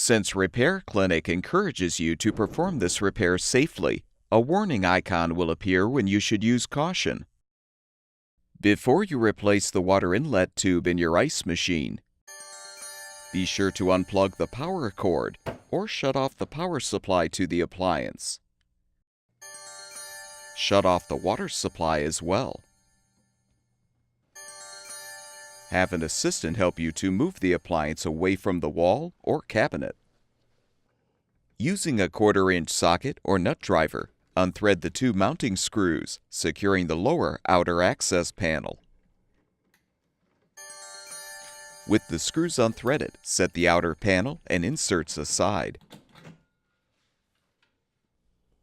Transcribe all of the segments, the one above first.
Since Repair Clinic encourages you to perform this repair safely, a warning icon will appear when you should use caution. Before you replace the water inlet tube in your ice machine, be sure to unplug the power cord or shut off the power supply to the appliance. Shut off the water supply as well. Have an assistant help you to move the appliance away from the wall or cabinet. Using a 1/4-inch socket or nut driver, unthread the 2 mounting screws, securing the lower outer access panel. With the screws unthreaded, set the outer panel and inserts aside.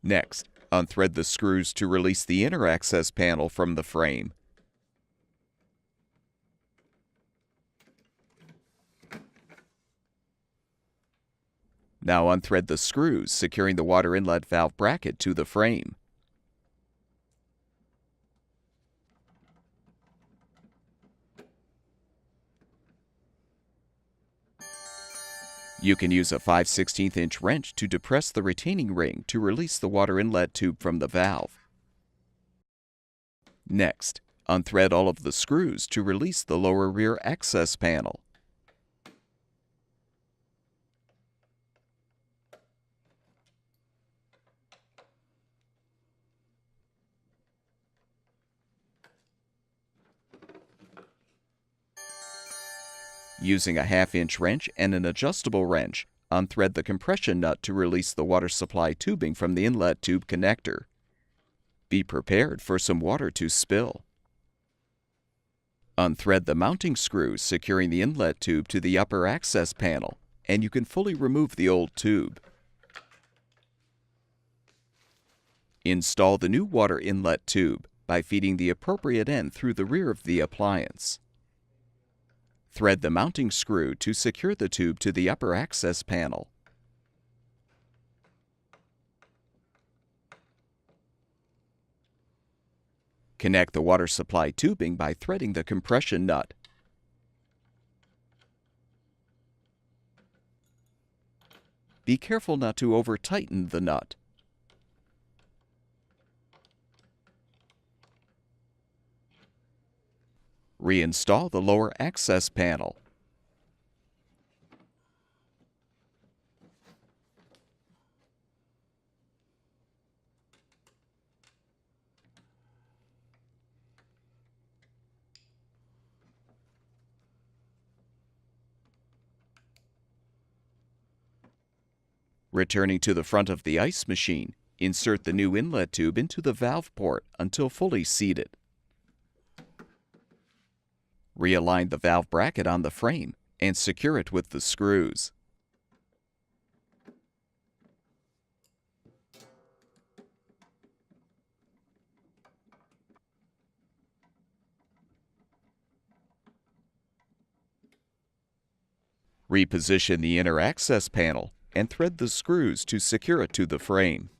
Next, unthread the screws to release the inner access panel from the frame. Now unthread the screws, securing the water inlet valve bracket to the frame. You can use a 5/16" wrench to depress the retaining ring to release the water inlet tube from the valve. Next, unthread all of the screws to release the lower rear access panel. Using a 1/2-inch wrench and an adjustable wrench, unthread the compression nut to release the water supply tubing from the inlet tube connector. Be prepared for some water to spill. Unthread the mounting screws securing the inlet tube to the upper access panel, and you can fully remove the old tube. Install the new water inlet tube by feeding the appropriate end through the rear of the appliance. Thread the mounting screw to secure the tube to the upper access panel. Connect the water supply tubing by threading the compression nut. Be careful not to over-tighten the nut. Reinstall the lower access panel. Returning to the front of the ice machine, insert the new inlet tube into the valve port until fully seated. Realign the valve bracket on the frame and secure it with the screws. Reposition the inner access panel and thread the screws to secure it to the frame.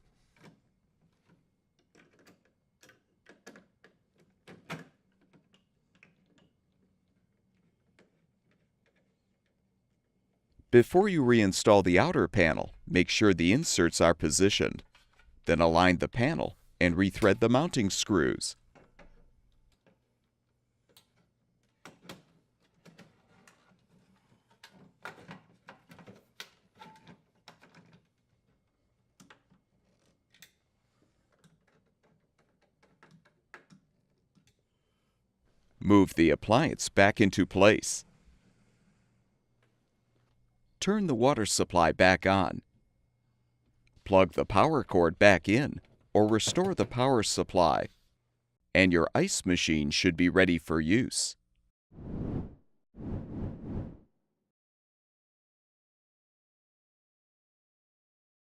Before you reinstall the outer panel, make sure the inserts are positioned. Then align the panel and rethread the mounting screws. Move the appliance back into place. Turn the water supply back on. Plug the power cord back in or restore the power supply, and your ice machine should be ready for use.